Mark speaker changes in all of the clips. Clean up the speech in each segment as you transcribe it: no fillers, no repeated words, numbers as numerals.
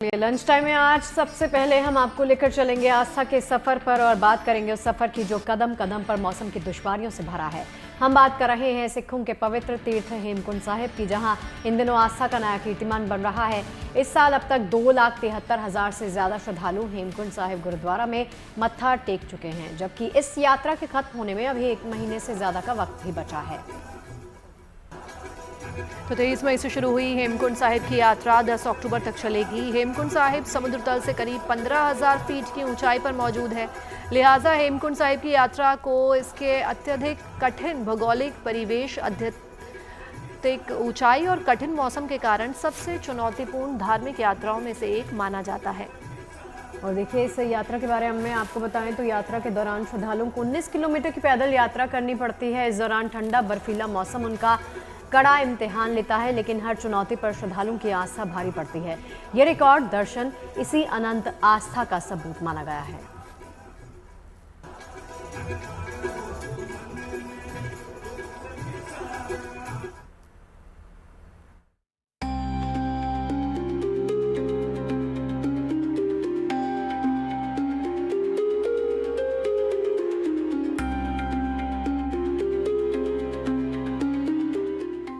Speaker 1: Lunch time में आज सबसे पहले हम आपको लेकर चलेंगे आस्था के सफर पर और बात करेंगे उस सफर की जो कदम कदम पर मौसम की दुश्वारियों से भरा है। हम बात कर रहे हैं सिखों के पवित्र तीर्थ हेमकुंड साहिब की, जहां इन दिनों आस्था का नया कीर्तिमान बन रहा है। इस साल अब तक 2,73,000 से ज्यादा श्रद्धालु हेमकुंड साहिब गुरुद्वारा में मत्था टेक चुके हैं, जबकि इस यात्रा के खत्म होने में अभी 1 महीने से ज्यादा का वक्त ही बचा है।
Speaker 2: तो 23 मई से शुरू हुई हेमकुंड साहिब की यात्रा 10 अक्टूबर तक चलेगी। हेमकुंड साहिब समुद्र तल से करीब 15,000 फीट की ऊंचाई पर मौजूद है, लिहाजा हेमकुंड साहिब की यात्रा को इसके अत्यधिक कठिन भौगोलिक परिवेश, अत्यधिक ऊंचाई और कठिन मौसम के कारण सबसे चुनौतीपूर्ण धार्मिक यात्राओं में से एक माना जाता है।
Speaker 1: और देखिए, इस यात्रा के बारे में आपको बताएं तो यात्रा के दौरान श्रद्धालुओं को 19 किलोमीटर की पैदल यात्रा करनी पड़ती है। इस दौरान ठंडा बर्फीला मौसम उनका कड़ा इम्तिहान लेता है, लेकिन हर चुनौती पर श्रद्धालुओं की आस्था भारी पड़ती है। ये रिकॉर्ड दर्शन इसी अनंत आस्था का सबूत माना गया है।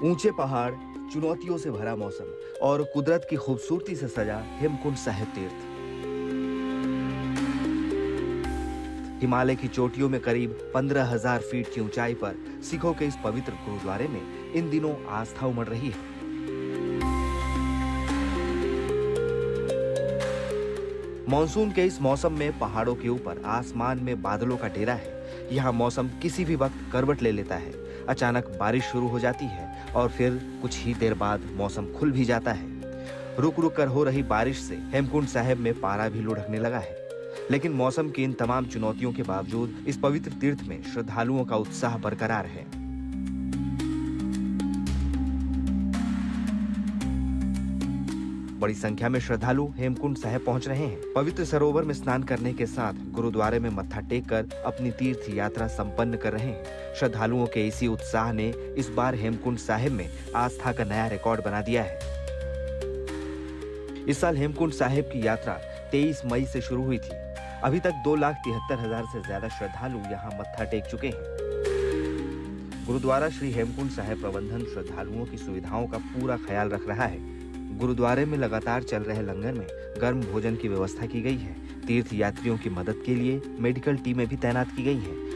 Speaker 3: ऊंचे पहाड़, चुनौतियों से भरा मौसम और कुदरत की खूबसूरती से सजा हेमकुंड साहिब तीर्थ। हिमालय की चोटियों में करीब 15,000 फीट की ऊंचाई पर सिखों के इस पवित्र गुरुद्वारे में इन दिनों आस्था उमड़ रही है। मॉनसून के इस मौसम में पहाड़ों के ऊपर आसमान में बादलों का डेरा है। यहाँ मौसम किसी भी वक्त करवट ले लेता है। अचानक बारिश शुरू हो जाती है और फिर कुछ ही देर बाद मौसम खुल भी जाता है। रुक रुक कर हो रही बारिश से हेमकुंड साहिब में पारा भी लुढ़कने लगा है। लेकिन मौसम की इन तमाम चुनौतियों के बावजूद इस पवित्र तीर्थ में श्रद्धालुओं का उत्साह बरकरार है। बड़ी संख्या में श्रद्धालु हेमकुंड साहिब पहुंच रहे हैं। पवित्र सरोवर में स्नान करने के साथ गुरुद्वारे में मत्था टेक कर अपनी तीर्थ यात्रा संपन्न कर रहे हैं। श्रद्धालुओं के इसी उत्साह ने इस बार हेमकुंड साहिब में आस्था का नया रिकॉर्ड बना दिया है। इस साल हेमकुंड साहिब की यात्रा 23 मई से शुरू हुई थी। अभी तक 2,73,000 से ज्यादा श्रद्धालु यहाँ मत्था टेक चुके हैं। गुरुद्वारा श्री हेमकुंड साहिब प्रबंधन श्रद्धालुओं की सुविधाओं का पूरा ख्याल रख रहा है। गुरुद्वारे में लगातार चल रहे लंगर में गर्म भोजन की व्यवस्था की गई है। तीर्थ यात्रियों की मदद के लिए मेडिकल टीमें भी तैनात की गई हैं।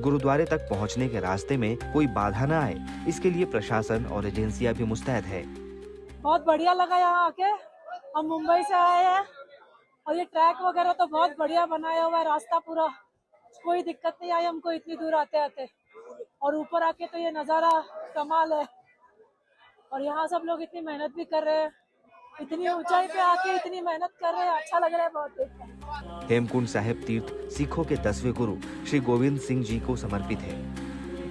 Speaker 3: गुरुद्वारे तक पहुंचने के रास्ते में कोई बाधा न आए, इसके लिए प्रशासन और एजेंसियां भी मुस्तैद है।
Speaker 4: बहुत बढ़िया लगा यहाँ आके। हम मुंबई से आए हैं और ये ट्रैक वगैरह तो बहुत बढ़िया बनाया हुआ है। रास्ता पूरा कोई दिक्कत नहीं आई हमको इतनी दूर आते आते, और ऊपर आके तो ये नज़ारा कमाल है। और यहाँ सब लोग इतनी मेहनत भी कर रहे हैं, इतनी ऊंचाई पे आके इतनी मेहनत कर रहे हैं, अच्छा लग रहा है बहुत।
Speaker 3: हेमकुंड साहिब तीर्थ सिखों के 10वें गुरु श्री गोविंद सिंह जी को समर्पित है।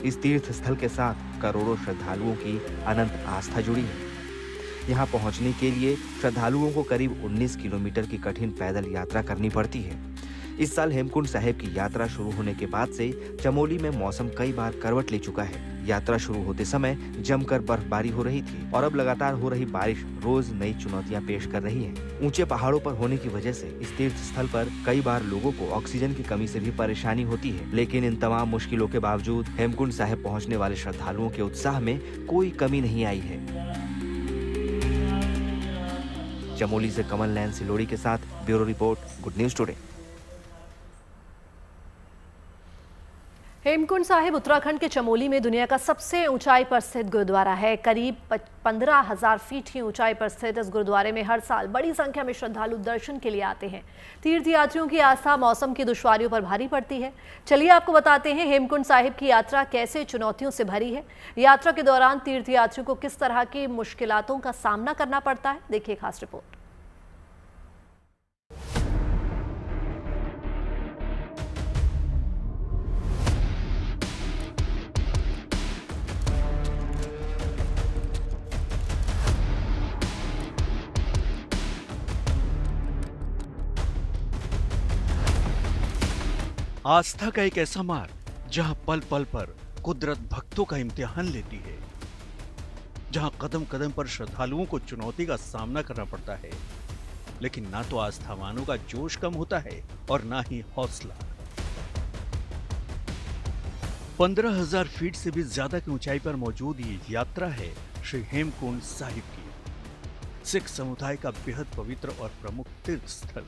Speaker 3: इस तीर्थ स्थल के साथ करोड़ों श्रद्धालुओं की अनंत आस्था जुड़ी है। यहाँ पहुँचने के लिए श्रद्धालुओं को करीब 19 किलोमीटर की कठिन पैदल यात्रा करनी पड़ती है। इस साल हेमकुंड साहिब की यात्रा शुरू होने के बाद से चमोली में मौसम कई बार करवट ले चुका है। यात्रा शुरू होते समय जमकर बर्फबारी हो रही थी और अब लगातार हो रही बारिश रोज नई चुनौतियां पेश कर रही है। ऊंचे पहाड़ों पर होने की वजह से इस तीर्थ स्थल पर कई बार लोगों को ऑक्सीजन की कमी से भी परेशानी होती है। लेकिन इन तमाम मुश्किलों के बावजूद हेमकुंड साहिब पहुँचने वाले श्रद्धालुओं के उत्साह में कोई कमी नहीं आई है। चमोली से कमल नयन सिलोड़ी के साथ bureau report, good news today.
Speaker 2: Hemkund Sahib Uttarakhand के चमोली में दुनिया का सबसे ऊंचाई पर स्थित गुरुद्वारा है। करीब 15,000 फीट की ऊंचाई पर स्थित इस गुरुद्वारे में हर साल बड़ी संख्या में श्रद्धालु दर्शन के लिए आते हैं। तीर्थ यात्रियों की आस्था मौसम की दुश्वारियों पर भारी पड़ती है। चलिए आपको बताते हैं हेमकुंड साहिब की यात्रा कैसे चुनौतियों से भरी है। यात्रा के दौरान तीर्थ यात्रियों को किस तरह की मुश्किलातों का सामना करना पड़ता है, देखिए खास रिपोर्ट।
Speaker 5: आस्था का एक ऐसा मार्ग जहां पल पल पर कुदरत भक्तों का इम्तिहान लेती है। जहां कदम कदम पर श्रद्धालुओं को चुनौती का सामना करना पड़ता है, लेकिन ना तो आस्थावानों का जोश कम होता है और ना ही हौसला। 15,000 फीट से भी ज्यादा की ऊंचाई पर मौजूद ये यात्रा है श्री हेमकुंड साहिब की, सिख समुदाय का बेहद पवित्र और प्रमुख तीर्थ स्थल,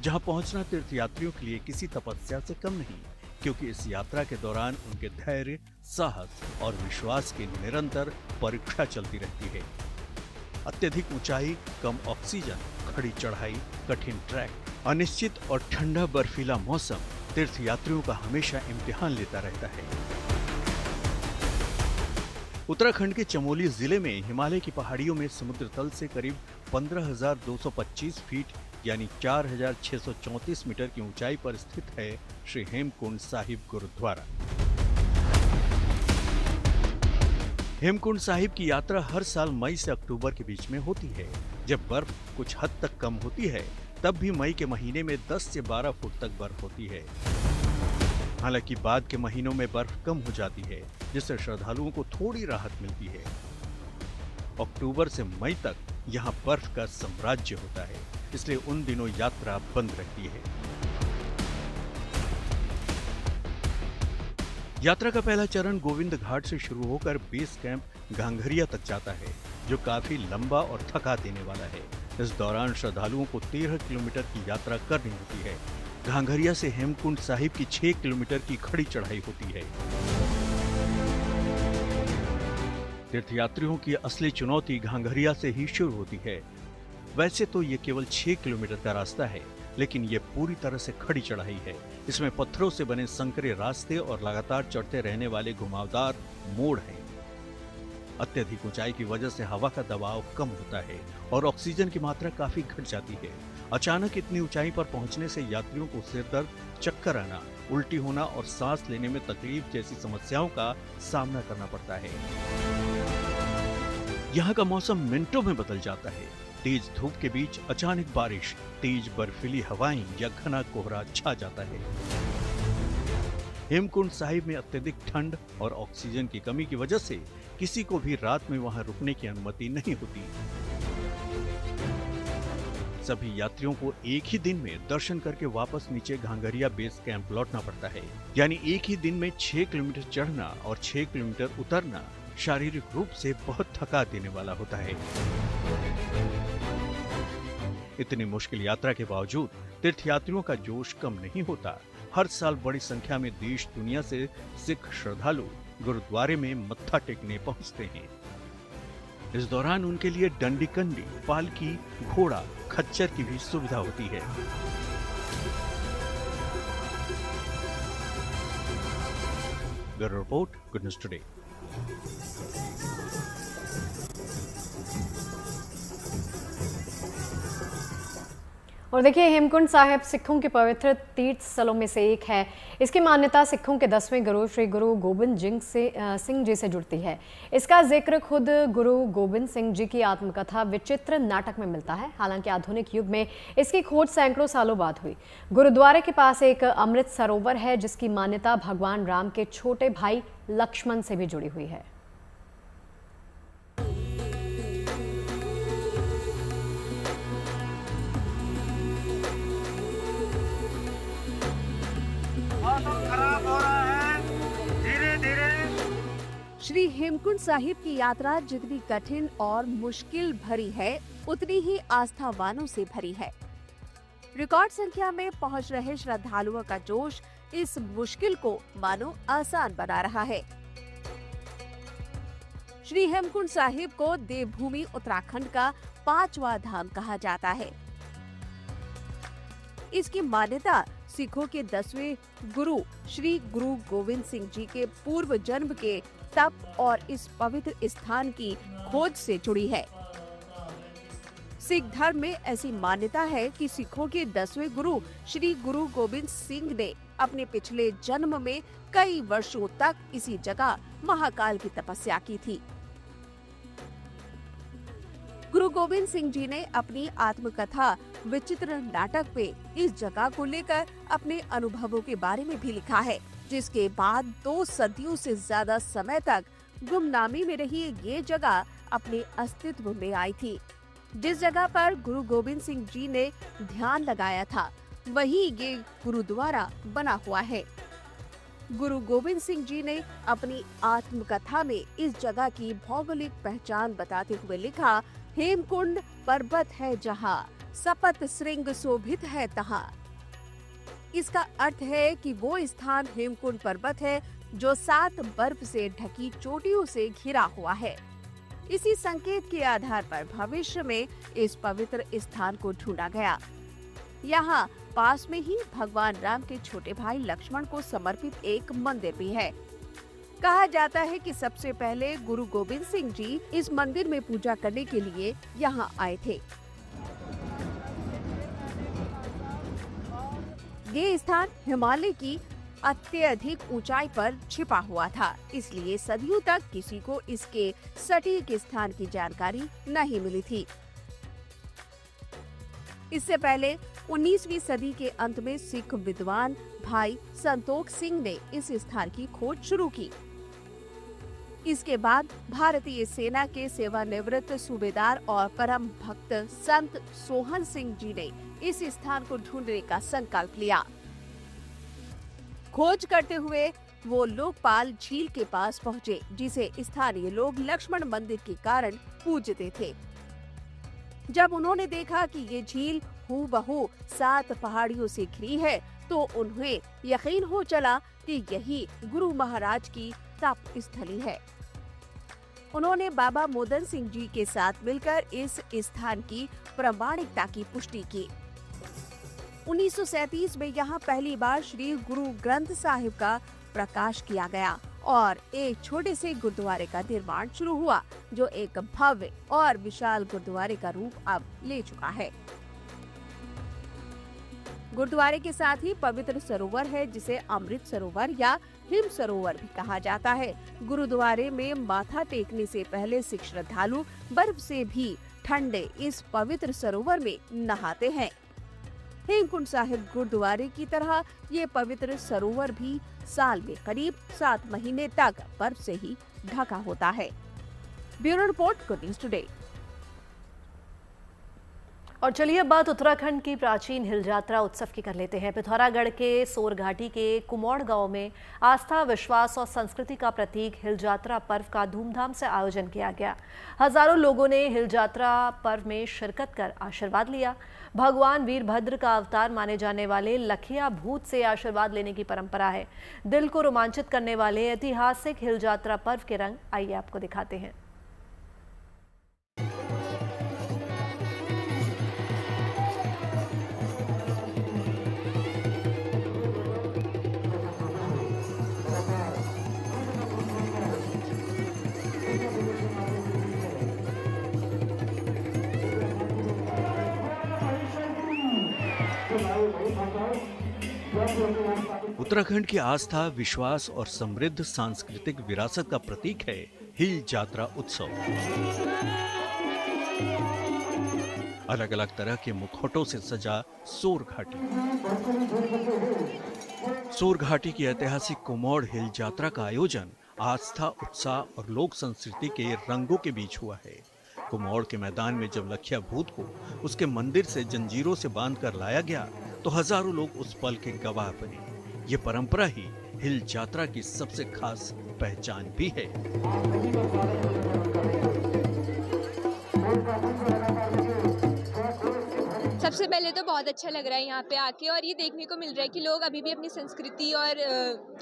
Speaker 5: जहां पहुंचना तीर्थयात्रियों के लिए किसी तपस्या से कम नहीं, क्योंकि इस यात्रा के दौरान उनके धैर्य, साहस और विश्वास की निरंतर परीक्षा चलती रहती है। अत्यधिक ऊंचाई, कम ऑक्सीजन, खड़ी चढ़ाई, कठिन ट्रैक, अनिश्चित और ठंडा बर्फीला मौसम तीर्थयात्रियों का हमेशा इम्तिहान लेता रहता है। उत्तराखंड के चमोली जिले में हिमालय की पहाड़ियों में समुद्र तल से करीब 15,225 फीट यानी 4,634 मीटर की ऊंचाई पर स्थित है श्री हेमकुंड साहिब गुरुद्वारा। हेमकुंड साहिब की यात्रा हर साल मई से अक्टूबर के बीच में होती है। जब बर्फ कुछ हद तक कम होती है, तब भी मई के महीने में 10 से 12 फुट तक बर्फ होती है। हालांकि बाद के महीनों में बर्फ कम हो जाती है, जिससे श्रद्धालुओं को थोड़ी राहत मिलती है। अक्टूबर से मई तक यहाँ बर्फ का साम्राज्य होता है, इसलिए उन दिनों यात्रा बंद रहती है। यात्रा का पहला चरण गोविंद घाट से शुरू होकर बेस कैंप घांघरिया तक जाता है, जो काफी लंबा और थका देने वाला है। इस दौरान श्रद्धालुओं को 13 किलोमीटर की यात्रा करनी होती है। घांघरिया से हेमकुंड साहिब की 6 किलोमीटर की खड़ी चढ़ाई होती है। तीर्थयात्रियों की असली चुनौती घांघरिया से ही शुरू होती है। वैसे तो ये केवल 6 किलोमीटर का रास्ता है, लेकिन ये पूरी तरह से खड़ी चढ़ाई है। इसमें पत्थरों से बने संकरे रास्ते और लगातार चढ़ते रहने वाले घुमावदार मोड़ हैं। अत्यधिक ऊंचाई की वजह से हवा का दबाव कम होता है और ऑक्सीजन की मात्रा काफी घट जाती है। अचानक इतनी ऊंचाई पर पहुंचने से यात्रियों को सिर दर्द, चक्कर आना, उल्टी होना और सांस लेने में तकलीफ जैसी समस्याओं का सामना करना पड़ता है। यहाँ का मौसम मिनटों में बदल जाता है। तेज धूप के बीच अचानक बारिश, तेज बर्फीली हवाएं या घना कोहरा छा जाता है। हेमकुंड साहिब में अत्यधिक ठंड और ऑक्सीजन की कमी की वजह से किसी को भी रात में वहां रुकने की अनुमति नहीं होती। सभी यात्रियों को एक ही दिन में दर्शन करके वापस नीचे घांघरिया बेस कैंप लौटना पड़ता है। यानी एक ही दिन में 6 किलोमीटर चढ़ना और 6 किलोमीटर उतरना शारीरिक रूप से बहुत थका देने वाला होता है। इतनी मुश्किल यात्रा के बावजूद तीर्थयात्रियों का जोश कम नहीं होता। हर साल बड़ी संख्या में देश दुनिया से सिख श्रद्धालु गुरुद्वारे में मत्था टेकने पहुंचते हैं। इस दौरान उनके लिए डंडी कंडी, पालकी, घोड़ा, खच्चर की भी सुविधा होती है। Bureau report, good news today.
Speaker 1: और देखिए, हेमकुंड साहिब सिखों के पवित्र तीर्थ स्थलों में से एक है। इसकी मान्यता सिखों के 10वें गुरु श्री गुरु गोबिंद सिंह जी से जुड़ती है। इसका जिक्र खुद गुरु गोबिंद सिंह जी की आत्मकथा विचित्र नाटक में मिलता है। हालांकि आधुनिक युग में इसकी खोज सैकड़ों सालों बाद हुई। गुरुद्वारे के पास एक अमृत सरोवर है, जिसकी मान्यता भगवान राम के छोटे भाई लक्ष्मण से भी जुड़ी हुई है।
Speaker 6: खराब हो रहा है, धीरे धीरे।
Speaker 7: श्री हेमकुंड साहिब की यात्रा जितनी कठिन और मुश्किल भरी है, उतनी ही आस्थावानों से भरी है। रिकॉर्ड संख्या में पहुंच रहे श्रद्धालुओं का जोश इस मुश्किल को मानो आसान बना रहा है। श्री हेमकुंड साहिब को देवभूमि उत्तराखंड का 5वां धाम कहा जाता है। इसकी मान्यता सिखों के 10वें गुरु श्री गुरु गोविंद सिंह जी के पूर्व जन्म के तप और इस पवित्र स्थान की खोज से जुड़ी है। सिख धर्म में ऐसी मान्यता है कि सिखों के 10वें गुरु श्री गुरु गोबिंद सिंह ने अपने पिछले जन्म में कई वर्षों तक इसी जगह महाकाल की तपस्या की थी। गुरु गोबिंद सिंह जी ने अपनी आत्मकथा विचित्र नाटक में इस जगह को लेकर अपने अनुभवों के बारे में भी लिखा है, जिसके बाद 2 सदियों से ज्यादा समय तक गुमनामी में रही ये जगह अपने अस्तित्व में आई थी। जिस जगह पर गुरु गोविंद सिंह जी ने ध्यान लगाया था वहीं ये गुरुद्वारा बना हुआ है। गुरु गोविंद सिंह जी ने अपनी आत्मकथा में इस जगह की भौगोलिक पहचान बताते हुए लिखा, हेमकुंड पर्वत है जहाँ, सपत श्रृंग शोभित है तहाँ। इसका अर्थ है कि वो स्थान हेमकुंड पर्वत है जो 7 बर्फ से ढकी चोटियों से घिरा हुआ है। इसी संकेत के आधार पर भविष्य में इस पवित्र स्थान को ढूंढा गया। यहाँ पास में ही भगवान राम के छोटे भाई लक्ष्मण को समर्पित एक मंदिर भी है। कहा जाता है कि सबसे पहले गुरु गोविंद सिंह जी इस मंदिर में पूजा करने के लिए यहाँ आए थे। ये स्थान हिमालय की अत्यधिक ऊंचाई पर छिपा हुआ था, इसलिए सदियों तक किसी को इसके सटीक स्थान की जानकारी नहीं मिली थी। इससे पहले 19वीं सदी के अंत में सिख विद्वान भाई संतोख सिंह ने इस स्थान की खोज शुरू की। इसके बाद भारतीय सेना के सेवानिवृत्त सूबेदार और परम भक्त संत सोहन सिंह जी ने इस स्थान को ढूंढने का संकल्प लिया। खोज करते हुए वो लोकपाल झील के पास पहुँचे, जिसे स्थानीय लोग लक्ष्मण मंदिर के कारण पूजते थे। जब उन्होंने देखा कि ये झील हूबहू 7 पहाड़ियों से घिरी है, तो उन्हें यकीन हो चला कि यही गुरु महाराज की तप स्थली है। उन्होंने बाबा मोदन सिंह जी के साथ मिलकर इस स्थान की प्रामाणिकता की पुष्टि की। 1937 में यहाँ पहली बार श्री गुरु ग्रंथ साहिब का प्रकाश किया गया और एक छोटे से गुरुद्वारे का निर्माण शुरू हुआ, जो एक भव्य और विशाल गुरुद्वारे का रूप अब ले चुका है। गुरुद्वारे के साथ ही पवित्र सरोवर है, जिसे अमृत सरोवर या हिम सरोवर भी कहा जाता है। गुरुद्वारे में माथा टेकने से पहले सिख श्रद्धालु बर्फ से भी ठंडे इस पवित्र सरोवर में नहाते हैं। हेमकुंड साहिब गुरुद्वारे की तरह ये पवित्र सरोवर भी साल में करीब 7 महीने तक बर्फ से ही ढका होता है। Bureau report, good news today.
Speaker 2: और चलिए अब बात उत्तराखंड की प्राचीन हिल यात्रा उत्सव की कर लेते हैं। पिथौरागढ़ के सोर घाटी के कुमौड़ गांव में आस्था, विश्वास और संस्कृति का प्रतीक हिल यात्रा पर्व का धूमधाम से आयोजन किया गया। हजारों लोगों ने हिल यात्रा पर्व में शिरकत कर आशीर्वाद लिया। भगवान वीरभद्र का अवतार माने जाने वाले लखिया भूत से आशीर्वाद लेने की परंपरा है। दिल को रोमांचित करने वाले ऐतिहासिक हिल यात्रा पर्व के रंग आइए आपको दिखाते हैं।
Speaker 5: उत्तराखंड की आस्था, विश्वास और समृद्ध सांस्कृतिक विरासत का प्रतीक है हिल यात्रा उत्सव। अलग अलग तरह के मुखौटों से सजा सोर घाटी। सोर घाटी की ऐतिहासिक कुमौड़ हिल यात्रा का आयोजन आस्था, उत्साह और लोक संस्कृति के रंगों के बीच हुआ है। कुमौड़ के मैदान में जब लखिया भूत को उसके मंदिर से जंजीरों से बांधकर लाया गया, तो हजारों लोग उस पल के गवाह बने। ये परंपरा ही हिल यात्रा की सबसे खास पहचान भी है।
Speaker 8: सबसे पहले तो बहुत अच्छा लग रहा है यहाँ पे आके, और ये देखने को मिल रहा है कि लोग अभी भी अपनी संस्कृति और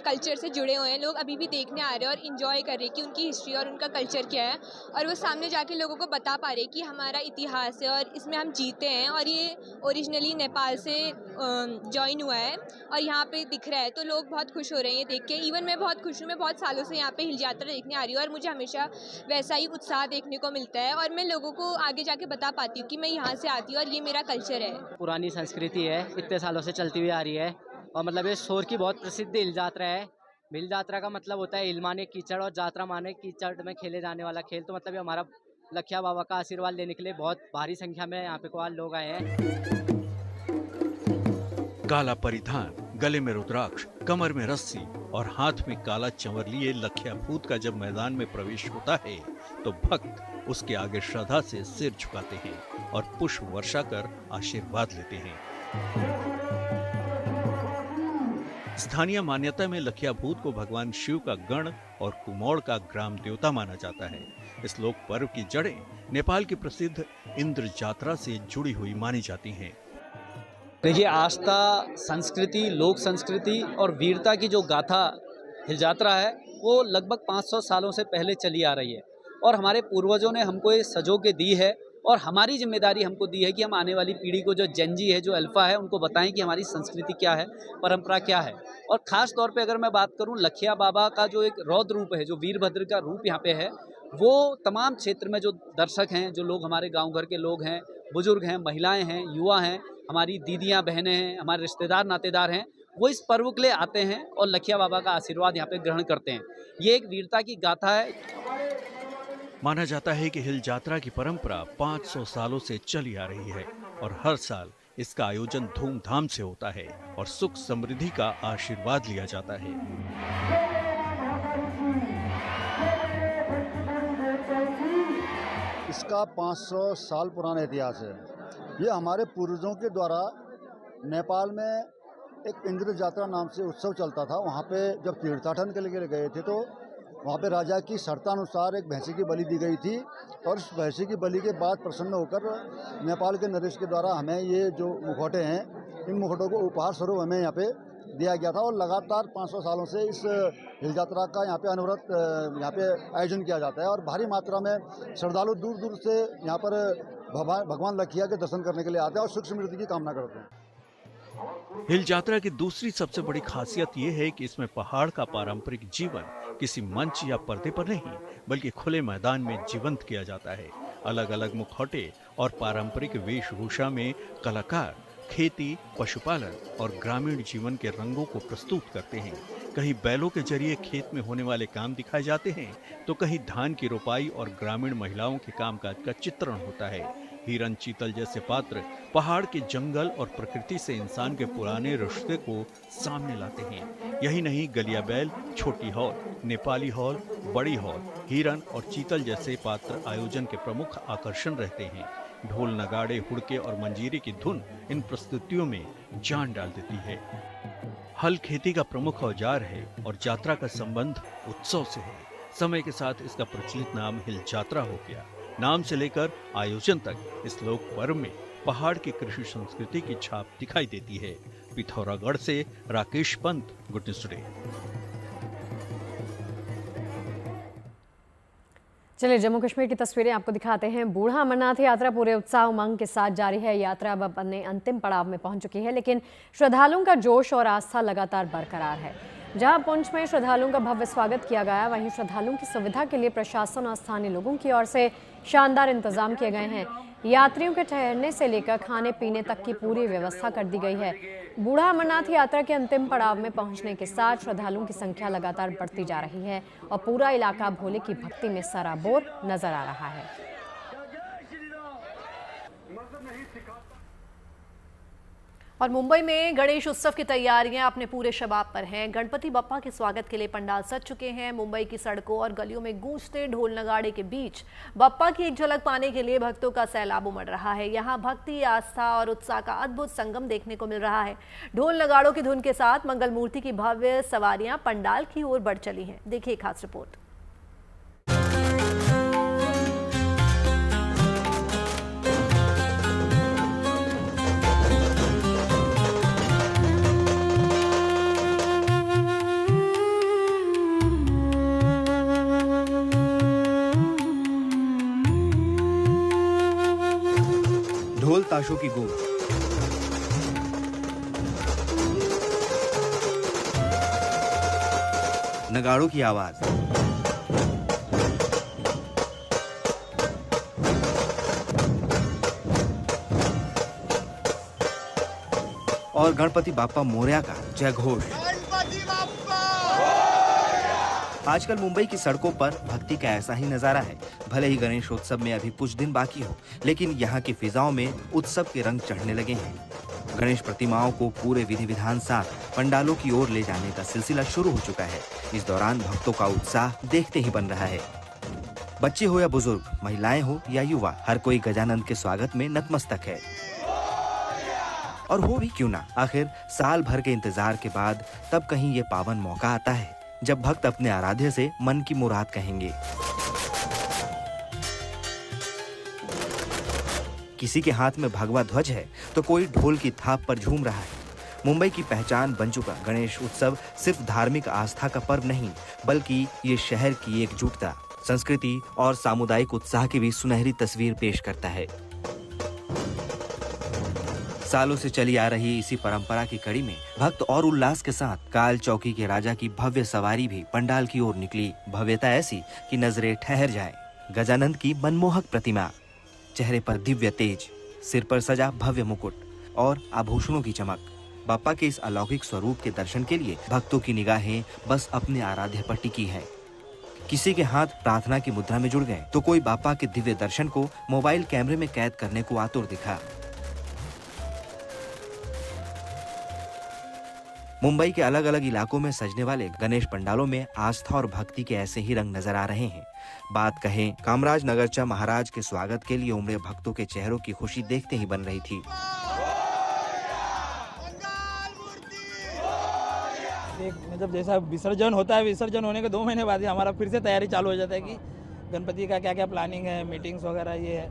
Speaker 8: कल्चर से जुड़े हुए हैं। लोग अभी भी देखने आ रहे हैं और इन्जॉय कर रहे हैं कि उनकी हिस्ट्री और उनका कल्चर क्या है, और वो सामने जाके लोगों को बता पा रहे हैं कि हमारा इतिहास है और इसमें हम जीते हैं, और ये ओरिजिनली नेपाल से ज्वाइन हुआ है और यहाँ पे दिख रहा है। तो लोग बहुत खुश हो रहे हैं ये देख के। इवन मैं बहुत खुश हूँ, मैं बहुत सालों से यहाँ पे हिल यात्रा देखने आ रही हूँ और मुझे हमेशा वैसा ही उत्साह देखने को मिलता है, और मैं लोगों को आगे जाके बता पाती हूँ कि मैं यहाँ से आती हूँ और ये मेरा कल्चर है।
Speaker 9: पुरानी संस्कृति है, इतने सालों से चलती हुई आ रही है, और मतलब ये सोर की बहुत प्रसिद्ध हिल यात्रा है। हिल यात्रा का मतलब होता है हिल माने कीचड़ और यात्रा माने कीचड़ में खेले जाने वाला खेल। तो मतलब ये हमारा लखिया बाबा का आशीर्वाद लेने के लिए बहुत भारी संख्या में यहाँ पे कुआल लोग आए हैं।
Speaker 5: काला परिधान, गले में रुद्राक्ष, कमर में रस्सी और हाथ में काला चंवर लिए लखिया भूत का जब मैदान में प्रवेश होता है, तो तो भक्त उसके आगे श्रद्धा से सिर झुकाते हैं और पुष्प वर्षा कर आशीर्वाद लेते हैं। स्थानीय मान्यता में लखिया भूत को भगवान शिव का गण और कुमोड़ का ग्राम देवता माना जाता है। इस लोक पर्व की जड़ें नेपाल की प्रसिद्ध इंद्र जात्रा से जुड़ी हुई मानी जाती हैं।
Speaker 10: देखिए, आस्था, संस्कृति, लोक संस्कृति और वीरता की जो गाथा हिल यात्रा है वो लगभग 500 सालों से पहले चली आ रही है और हमारे पूर्वजों ने हमको ये सजो के दी है और हमारी जिम्मेदारी हमको दी है कि हम आने वाली पीढ़ी को, जो जेनजी है, जो अल्फा है, उनको बताएं कि हमारी संस्कृति क्या है, परंपरा क्या है। और ख़ास तौर पे अगर मैं बात करूं, लखिया बाबा का जो एक रौद्र रूप है, जो वीरभद्र का रूप यहाँ पे है, वो तमाम क्षेत्र में जो दर्शक हैं, जो लोग हमारे गाँव घर के लोग हैं, बुजुर्ग हैं, महिलाएँ हैं, युवा हैं, हमारी दीदियाँ, बहनें हैं, हमारे रिश्तेदार, नातेदार हैं, वो इस पर्व के लिए आते हैं और लखिया बाबा का आशीर्वाद यहाँ पे ग्रहण करते हैं। ये एक वीरता की गाथा है।
Speaker 5: माना जाता है कि हिल यात्रा की परंपरा 500 सालों से चली आ रही है और हर साल इसका आयोजन धूमधाम से होता है और सुख समृद्धि का आशीर्वाद लिया जाता है।
Speaker 11: इसका 500 साल पुराना इतिहास है। ये हमारे पूर्वजों के द्वारा नेपाल में एक इंद्र जात्रा नाम से उत्सव चलता था। वहाँ पे जब तीर्थाटन के लिए गए थे तो वहाँ पे राजा की शर्तानुसार एक भैंसी की बलि दी गई थी और उस भैंसी की बलि के बाद प्रसन्न होकर नेपाल के नरेश के द्वारा हमें ये जो मुखौटे हैं, इन मुखौटों को उपहार स्वरूप हमें यहाँ पे दिया गया था और लगातार 500 सालों से इस हिल यात्रा का यहाँ पे अनवरत यहाँ पे आयोजन किया जाता है और भारी मात्रा में श्रद्धालु दूर दूर से यहाँ पर भगवान लखिया के दर्शन करने के लिए आते हैं और सुख समृद्धि की कामना करते हैं।
Speaker 5: हिल यात्रा की दूसरी सबसे बड़ी खासियत यह है कि इसमें पहाड़ का पारंपरिक जीवन किसी मंच या पर्दे पर नहीं बल्कि खुले मैदान में जीवंत किया जाता है। अलग अलग मुखौटे और पारंपरिक वेशभूषा में कलाकार खेती, पशुपालन और ग्रामीण जीवन के रंगों को प्रस्तुत करते हैं। कहीं बैलों के जरिए खेत में होने वाले काम दिखाए जाते हैं तो कहीं धान की रोपाई और ग्रामीण महिलाओं के कामकाज का चित्रण होता है। हिरन, चीतल जैसे पात्र पहाड़ के जंगल और प्रकृति से इंसान के पुराने रिश्ते को सामने लाते हैं। यही नहीं, गलिया बैल, छोटी हॉल, नेपाली हॉल, बड़ी हॉल, हिरन और चीतल जैसे पात्र आयोजन के प्रमुख आकर्षण रहते हैं। ढोल, नगाड़े, हुड़के और मंजीरे की धुन इन प्रस्तुतियों में जान डाल देती है। हल खेती का प्रमुख औजार है और यात्रा का संबंध उत्सव से है। समय के साथ इसका प्रचलित नाम हिल यात्रा हो गया। नाम से लेकर आयोजन तक इस लोक पर्व में पहाड़ की कृषि संस्कृति की छाप दिखाई देती है। पिथौरागढ़ से Rakesh Pant, good news today.
Speaker 1: चलिए जम्मू कश्मीर की तस्वीरें आपको दिखाते हैं। बूढ़ा अमरनाथ यात्रा पूरे उत्साह उमंग के साथ जारी है। यात्रा अब अपने अंतिम पड़ाव में पहुंच चुकी है, लेकिन श्रद्धालुओं का जोश और आस्था लगातार बरकरार है। जहां पुंछ में श्रद्धालुओं का भव्य स्वागत किया गया, वहीं श्रद्धालुओं की सुविधा के लिए प्रशासन और स्थानीय लोगों की ओर से शानदार इंतजाम किए गए हैं। यात्रियों के ठहरने से लेकर खाने पीने तक की पूरी व्यवस्था कर दी गई है। बूढ़ा अमरनाथ यात्रा के अंतिम पड़ाव में पहुंचने के साथ श्रद्धालुओं की संख्या लगातार बढ़ती जा रही है और पूरा इलाका भोले की भक्ति में सराबोर नजर आ रहा है।
Speaker 2: और मुंबई में गणेश उत्सव की तैयारियां अपने पूरे शबाब पर हैं। गणपति बप्पा के स्वागत के लिए पंडाल सज चुके हैं। मुंबई की सड़कों और गलियों में गूंजते ढोल नगाड़े के बीच बप्पा की एक झलक पाने के लिए भक्तों का सैलाब उमड़ रहा है। यहां भक्ति, आस्था और उत्साह का अद्भुत संगम देखने को मिल रहा है। ढोल नगाड़ों की धुन के साथ मंगल मूर्ति की भव्य सवारियां पंडाल की ओर बढ़ चली हैं। देखिए खास रिपोर्ट।
Speaker 3: ढोल ताशों की गूंज, नगाड़ों की आवाज, और गणपति बाप्पा मोरया का जय घोष। आजकल मुंबई की सड़कों पर भक्ति का ऐसा ही नजारा है। भले ही गणेशोत्सव में अभी कुछ दिन बाकी हो, लेकिन यहाँ की फिजाओं में उत्सव के रंग चढ़ने लगे हैं। गणेश प्रतिमाओं को पूरे विधि विधान साथ पंडालों की ओर ले जाने का सिलसिला शुरू हो चुका है। इस दौरान भक्तों का उत्साह देखते ही बन रहा है। बच्चे हो या बुजुर्ग, महिलाएं हो या युवा, हर कोई गजानंद के स्वागत में नतमस्तक है। और हो भी क्यों ना, आखिर साल भर के इंतजार के बाद तब कहीं ये पावन मौका आता है जब भक्त अपने आराध्य से मन की मुराद कहेंगे। किसी के हाथ में भगवा ध्वज है तो कोई ढोल की थाप पर झूम रहा है। मुंबई की पहचान बन चुका गणेश उत्सव सिर्फ धार्मिक आस्था का पर्व नहीं, बल्कि ये शहर की एकजुटता, संस्कृति और सामुदायिक उत्साह की भी सुनहरी तस्वीर पेश करता है। सालों से चली आ रही इसी परंपरा की कड़ी में भक्त और उल्लास के साथ काल चौकी के राजा की भव्य सवारी भी पंडाल की ओर निकली। भव्यता ऐसी कि नजरें ठहर जाए। गजानंद की मनमोहक प्रतिमा, चेहरे पर दिव्य तेज, सिर पर सजा भव्य मुकुट और आभूषणों की चमक। बाप्पा के इस अलौकिक स्वरूप के दर्शन के लिए भक्तों की निगाहें बस अपने आराध्य पर टिकी है। किसी के हाथ प्रार्थना की मुद्रा में जुड़ गए तो कोई बाप्पा के दिव्य दर्शन को मोबाइल कैमरे में कैद करने को आतुर दिखा। मुंबई के अलग अलग इलाकों में सजने वाले गणेश पंडालों में आस्था और भक्ति के ऐसे ही रंग नजर आ रहे हैं। बात कहें कामराज नगरचा महाराज के स्वागत के लिए उमड़े भक्तों के चेहरों की खुशी देखते ही बन रही थी।
Speaker 12: मतलब जैसा विसर्जन होता है, विसर्जन होने के 2 महीने बाद ही हमारा फिर से तैयारी चालू हो जाता है कि गणपति का क्या क्या प्लानिंग है, मीटिंग्स वगैरह ये है।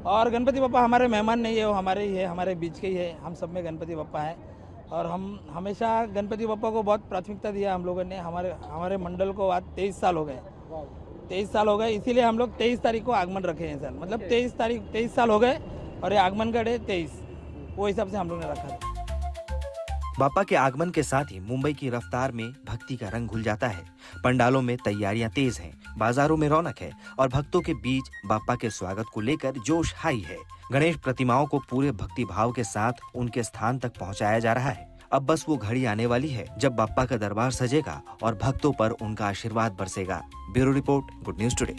Speaker 12: और गणपति बप्पा हमारे मेहमान नहीं है, वो हमारे ही है, हमारे बीच के ही है। हम सब में गणपति बप्पा है और हम हमेशा गणपति बप्पा को बहुत प्राथमिकता दिया हम लोगों ने। हमारे मंडल को आज 23 साल हो गए। 23 साल हो गए, इसीलिए हम लोग 23 तारीख को आगमन रखे हैं सर। मतलब 23 साल हो गए और ये आगमन का डे 23, वो हिसाब से हम लोग ने रखा था।
Speaker 3: बाप्पा के आगमन के साथ ही मुंबई की रफ्तार में भक्ति का रंग घुल जाता है। पंडालों में तैयारियां तेज हैं, बाजारों में रौनक है और भक्तों के बीच बाप्पा के स्वागत को लेकर जोश हाई है। गणेश प्रतिमाओं को पूरे भक्ति भाव के साथ उनके स्थान तक पहुंचाया जा रहा है। अब बस वो घड़ी आने वाली है जब बाप्पा का दरबार सजेगा और भक्तों पर उनका आशीर्वाद बरसेगा। Bureau report, good news today.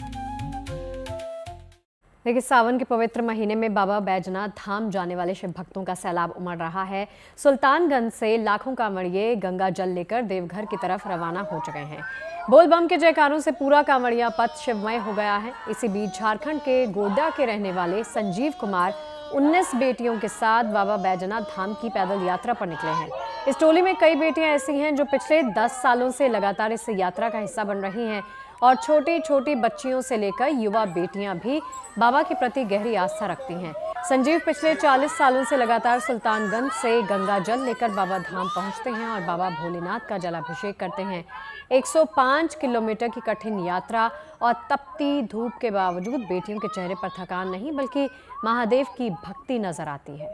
Speaker 1: देखिए, सावन के पवित्र महीने में बाबा बैजनाथ धाम जाने वाले शिव भक्तों का सैलाब उमड़ रहा है। सुल्तानगंज से लाखों कांवड़िए गंगा जल लेकर देवघर की तरफ रवाना हो चुके हैं। बोल बम के जयकारों से पूरा कांवड़िया पथ शिवमय हो गया है। इसी बीच झारखंड के गोड्डा के रहने वाले संजीव कुमार 19 बेटियों के साथ बाबा बैजनाथ धाम की पैदल यात्रा पर निकले हैं। इस टोली में कई बेटियां ऐसी हैं जो पिछले 10 सालों से लगातार इस यात्रा का हिस्सा बन रही हैं और छोटी छोटी बच्चियों से लेकर युवा बेटियां भी बाबा के प्रति गहरी आस्था रखती हैं। संजीव पिछले 40 सालों से लगातार सुल्तानगंज से गंगा जल लेकर बाबा धाम पहुंचते हैं और बाबा भोलेनाथ का जलाभिषेक करते हैं। 105 किलोमीटर की कठिन यात्रा और तपती धूप के बावजूद बेटियों के चेहरे पर थकान नहीं बल्कि महादेव की भक्ति नजर आती है।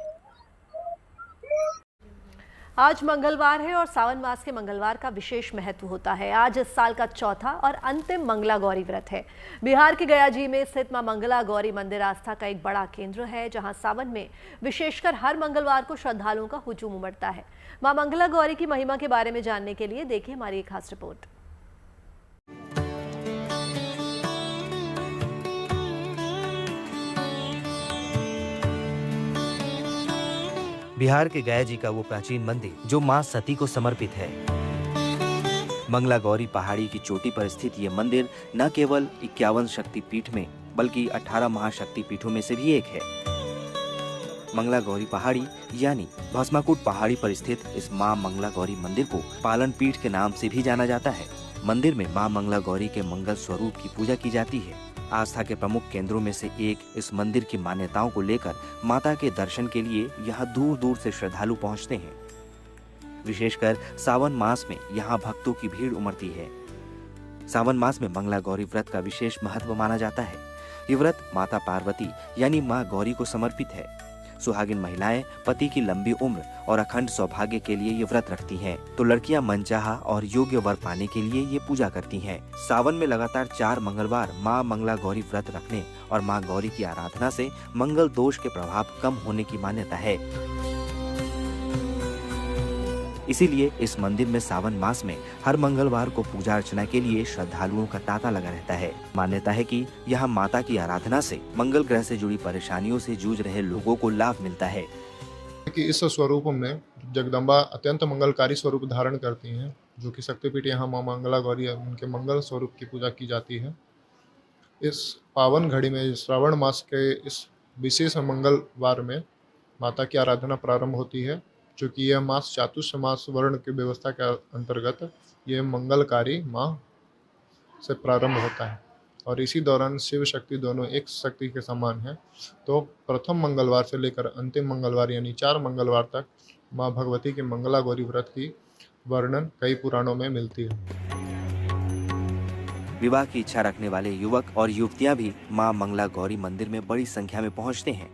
Speaker 2: आज मंगलवार है और सावन मास के मंगलवार का विशेष महत्व होता है। आज इस साल का चौथा और अंतिम मंगला गौरी व्रत है। बिहार के गया जी में स्थित मां मंगला गौरी मंदिर आस्था का एक बड़ा केंद्र है, जहां सावन में विशेषकर हर मंगलवार को श्रद्धालुओं का हुजूम उमड़ता है। मां मंगला गौरी की महिमा के बारे में जानने के लिए देखिए हमारी एक खास रिपोर्ट।
Speaker 3: बिहार के गया जी का वो प्राचीन मंदिर जो मां सती को समर्पित है। मंगला गौरी पहाड़ी की चोटी पर स्थित ये मंदिर न केवल 51 शक्तिपीठ में बल्कि 18 महाशक्तिपीठों में से भी एक है। मंगला गौरी पहाड़ी यानी भस्माकुट पहाड़ी पर स्थित इस मां मंगला गौरी मंदिर को पालन पीठ के नाम से भी जाना जाता है। मंदिर में मां मंगला गौरी के मंगल स्वरूप की पूजा की जाती है। आस्था के प्रमुख केंद्रों में से एक इस मंदिर की मान्यताओं को लेकर माता के दर्शन के लिए यहाँ दूर दूर से श्रद्धालु पहुँचते हैं। विशेषकर सावन मास में यहाँ भक्तों की भीड़ उमड़ती है। सावन मास में मंगला गौरी व्रत का विशेष महत्व माना जाता है। ये व्रत माता पार्वती यानी माँ गौरी को समर्पित है। सुहागिन महिलाएं पति की लंबी उम्र और अखंड सौभाग्य के लिए ये व्रत रखती हैं, तो लड़कियां मनचाहा और योग्य वर पाने के लिए ये पूजा करती हैं। सावन में लगातार 4 मंगलवार मां मंगला गौरी व्रत रखने और मां गौरी की आराधना से मंगल दोष के प्रभाव कम होने की मान्यता है। इसीलिए इस मंदिर में सावन मास में हर मंगलवार को पूजा अर्चना के लिए श्रद्धालुओं का तांता लगा रहता है। मान्यता है कि यहाँ माता की आराधना से मंगल ग्रह से जुड़ी परेशानियों से जूझ रहे लोगों को लाभ मिलता है।
Speaker 13: कि इस स्वरूप में जगदम्बा अत्यंत मंगलकारी स्वरूप धारण करती हैं, जो कि शक्तिपीठ यहाँ मां मंगला गौरी उनके मंगल स्वरूप की पूजा की जाती है। इस पावन घड़ी में श्रावण मास के इस विशेष मंगलवार में माता की आराधना प्रारंभ होती है, चूँकि यह मास चातुर्मास वर्ण की व्यवस्था के अंतर्गत ये मंगलकारी माह से प्रारंभ होता है और इसी दौरान शिव शक्ति दोनों एक शक्ति के समान हैं। तो प्रथम मंगलवार से लेकर अंतिम मंगलवार यानी 4 मंगलवार तक माँ भगवती के मंगला गौरी व्रत की वर्णन कई पुराणों में मिलती है।
Speaker 3: विवाह की इच्छा रखने वाले युवक और युवतियां भी मां मंगला गौरी मंदिर में बड़ी संख्या में पहुंचते हैं।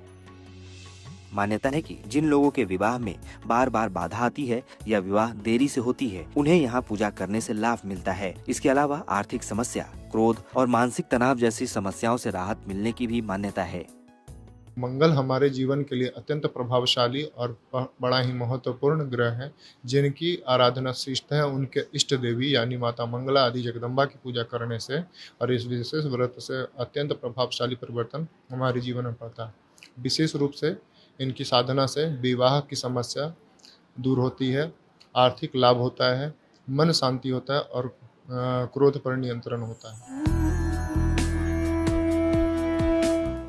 Speaker 3: मान्यता है कि जिन लोगों के विवाह में बार बार बाधा आती है या विवाह देरी से होती है, उन्हें यहाँ पूजा करने से लाभ मिलता है। इसके अलावा आर्थिक समस्या, क्रोध और मानसिक तनाव जैसी समस्याओं से राहत मिलने की भी मान्यता है।
Speaker 13: मंगल हमारे जीवन के लिए अत्यंत प्रभावशाली और बड़ा ही महत्वपूर्ण ग्रह है, जिनकी आराधना श्रेष्ठ है उनके इष्ट देवी यानी माता मंगला आदि जगदम्बा की पूजा करने से और इस विशेष व्रत से अत्यंत प्रभावशाली परिवर्तन हमारे जीवन में पड़ता है। विशेष रूप से इनकी साधना से विवाह की समस्या दूर होती है, आर्थिक लाभ होता है, मन शांति होता है और क्रोध पर नियंत्रण होता है।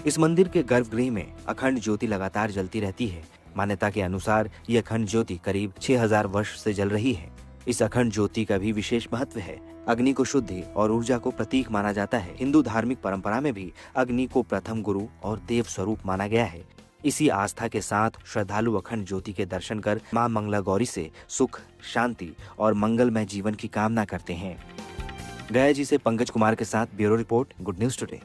Speaker 3: इस मंदिर के गर्भगृह में अखंड ज्योति लगातार जलती रहती है। मान्यता के अनुसार ये अखंड ज्योति करीब 6000 वर्ष से जल रही है। इस अखंड ज्योति का भी विशेष महत्व है। अग्नि को शुद्धि और ऊर्जा को प्रतीक माना जाता है। हिंदू धार्मिक परंपरा में भी अग्नि को प्रथम गुरु और देव स्वरूप माना गया है। इसी आस्था के साथ श्रद्धालु अखंड ज्योति के दर्शन कर मां मंगला गौरी से सुख, शांति और मंगलमय जीवन की कामना करते हैं। गया जी से पंकज कुमार के साथ bureau report, good news today.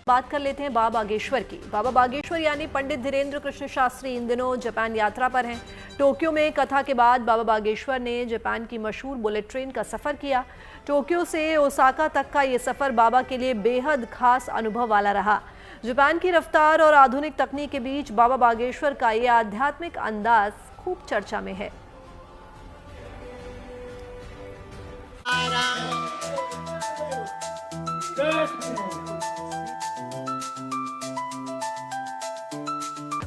Speaker 2: बात कर लेते हैं बाबा बागेश्वर की। बाबा बागेश्वर यानी पंडित धीरेन्द्र कृष्ण शास्त्री इन दिनों जापान यात्रा पर हैं। टोक्यो में कथा के बाद बाबा बागेश्वर ने जापान की मशहूर बुलेट ट्रेन का सफर किया। टोक्यो से ओसाका तक का ये सफर बाबा के लिए बेहद खास अनुभव वाला रहा। जापान की रफ्तार और आधुनिक तकनीक के बीच बाबा बागेश्वर का ये आध्यात्मिक अंदाज खूब चर्चा में है।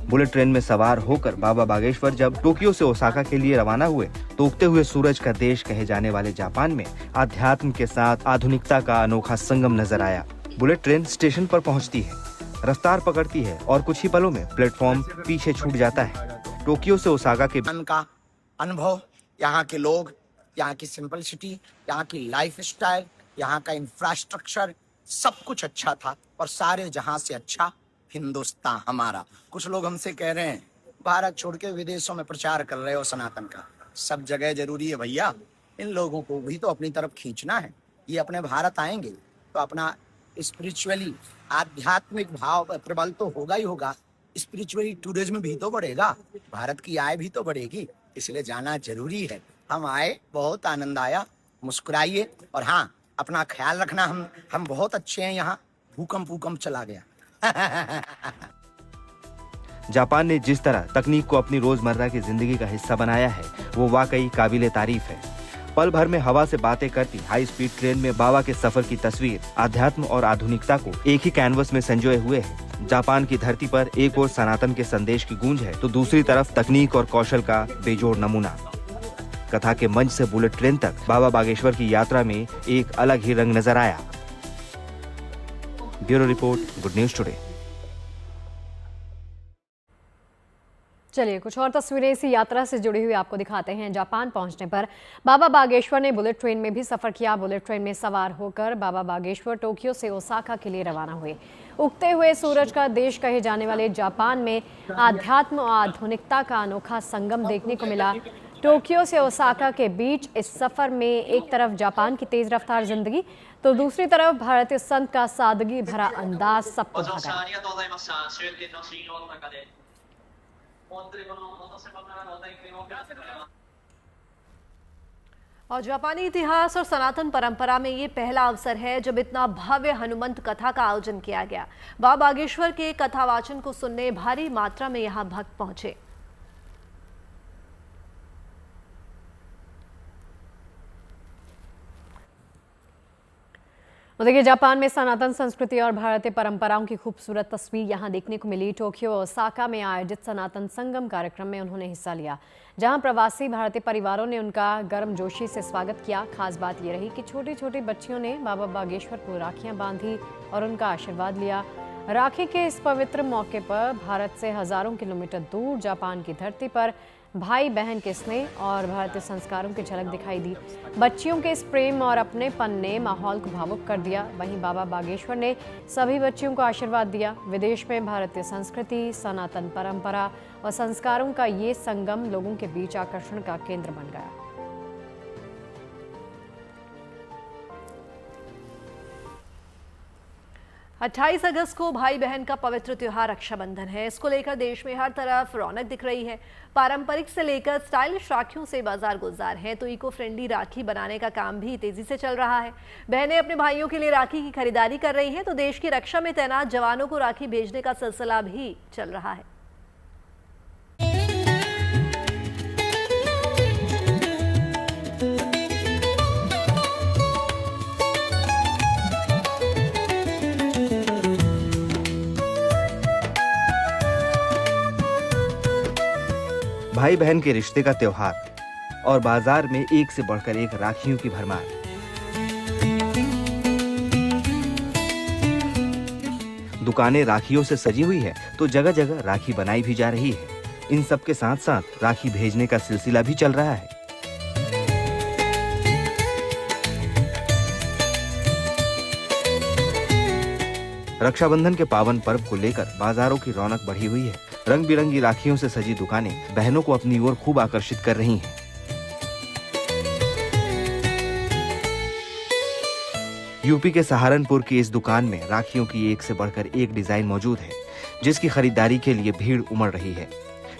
Speaker 3: बुलेट ट्रेन में सवार होकर बाबा बागेश्वर जब टोक्यो से ओसाका के लिए रवाना हुए तो उगते हुए सूरज का देश कहे जाने वाले जापान में आध्यात्म के साथ आधुनिकता का अनोखा संगम नजर आया। बुलेट ट्रेन स्टेशन पर पहुंचती है, रफ्तार पकड़ती है और कुछ ही पलों में प्लेटफॉर्म पीछे छूट जाता है। टोक्यो से ओसाका के
Speaker 14: का अनुभव, यहाँ के लोग, यहाँ की सिंपलिसिटी, यहाँ की लाइफ स्टाइल, यहाँ का इंफ्रास्ट्रक्चर सब कुछ अच्छा था और सारे जहां से अच्छा हिंदुस्तान हमारा। कुछ लोग हमसे कह रहे हैं भारत छोड़ के विदेशों में प्रचार कर रहे हो सनातन का। सब जगह जरूरी है भैया, इन लोगों को भी तो अपनी तरफ खींचना है। ये अपने भारत आएंगे तो अपना स्पिरिचुअली आध्यात्मिक भाव प्रबल तो होगा ही होगा, स्पिरिचुअली टूरिज्म भी तो बढ़ेगा, भारत की आय भी तो बढ़ेगी, इसलिए जाना जरूरी है। हम आए, बहुत आनंद आया, मुस्कुराइए और हाँ अपना ख्याल रखना। हम बहुत अच्छे हैं यहाँ, भूकंप चला गया।
Speaker 3: जापान ने जिस तरह तकनीक को अपनी रोजमर्रा की जिंदगी का हिस्सा बनाया है वो वाकई काबिले तारीफ है। पल भर में हवा से बातें करती हाई स्पीड ट्रेन में बाबा के सफर की तस्वीर आध्यात्म और आधुनिकता को एक ही कैनवस में संजोए हुए है। जापान की धरती पर एक ओर सनातन के संदेश की गूंज है तो दूसरी तरफ तकनीक और कौशल का बेजोड़ नमूना। कथा के मंच से बुलेट ट्रेन तक बाबा बागेश्वर की यात्रा में एक अलग ही रंग नजर आया। Bureau report, good news today.
Speaker 1: चलिए कुछ और तस्वीरें इसी यात्रा से जुड़ी हुई आपको दिखाते हैं। जापान पहुंचने पर बाबा बागेश्वर ने बुलेट ट्रेन में भी सफर किया। बुलेट ट्रेन में सवार होकर बाबा बागेश्वर टोक्यो से ओसाका के लिए रवाना हुए। उगते हुए सूरज का देश कहे जाने वाले जापान में आध्यात्म और आधुनिकता का अनोखा संगम देखने को मिला। टोक्यो से ओसाका के बीच इस सफर में एक तरफ जापान की तेज रफ्तार जिंदगी तो दूसरी तरफ भारतीय संत का सादगी भरा अंदाज सबको भागा।
Speaker 2: और जापानी इतिहास और सनातन परंपरा में ये पहला अवसर है जब इतना भव्य हनुमंत कथा का आयोजन किया गया। बाबा बागेश्वर के कथावाचन को सुनने भारी मात्रा में यहाँ भक्त पहुंचे।
Speaker 1: तो देखिए, जापान में सनातन संस्कृति और भारतीय परंपराओं की खूबसूरत तस्वीर यहाँ देखने को मिली। टोक्यो और ओसाका में आयोजित सनातन संगम कार्यक्रम में उन्होंने हिस्सा लिया, जहाँ प्रवासी भारतीय परिवारों ने उनका गर्मजोशी से स्वागत किया। खास बात ये रही कि छोटी छोटी बच्चियों ने बाबा बागेश्वर को राखियाँ बांधी और उनका आशीर्वाद लिया। राखी के इस पवित्र मौके पर भारत से हजारों किलोमीटर दूर जापान की धरती पर भाई बहन के स्नेह और भारतीय संस्कारों की झलक दिखाई दी। बच्चियों के इस प्रेम और अपनेपन ने माहौल को भावुक कर दिया। वहीं बाबा बागेश्वर ने सभी बच्चियों को आशीर्वाद दिया। विदेश में भारतीय संस्कृति, सनातन परंपरा और संस्कारों का ये संगम लोगों के बीच आकर्षण का केंद्र बन गया।
Speaker 2: 28 अगस्त को भाई बहन का पवित्र त्योहार रक्षाबंधन है। इसको लेकर देश में हर तरफ रौनक दिख रही है। पारंपरिक से लेकर स्टाइलिश राखियों से बाजार गुलजार है, तो इको फ्रेंडली राखी बनाने का काम भी तेजी से चल रहा है। बहनें अपने भाइयों के लिए राखी की खरीदारी कर रही हैं, तो देश की रक्षा में तैनात जवानों को राखी भेजने का सिलसिला भी चल रहा है।
Speaker 3: भाई बहन के रिश्ते का त्योहार और बाजार में एक से बढ़कर एक राखियों की भरमार। दुकानें राखियों से सजी हुई है, तो जगह जगह राखी बनाई भी जा रही है। इन सब के साथ साथ राखी भेजने का सिलसिला भी चल रहा है। रक्षाबंधन के पावन पर्व को लेकर बाजारों की रौनक बढ़ी हुई है। रंग बिरंगी राखियों से सजी दुकानें बहनों को अपनी ओर खूब आकर्षित कर रही हैं। यूपी के सहारनपुर की इस दुकान में राखियों की एक से बढ़कर एक डिजाइन मौजूद है, जिसकी खरीदारी के लिए भीड़ उमड़ रही है।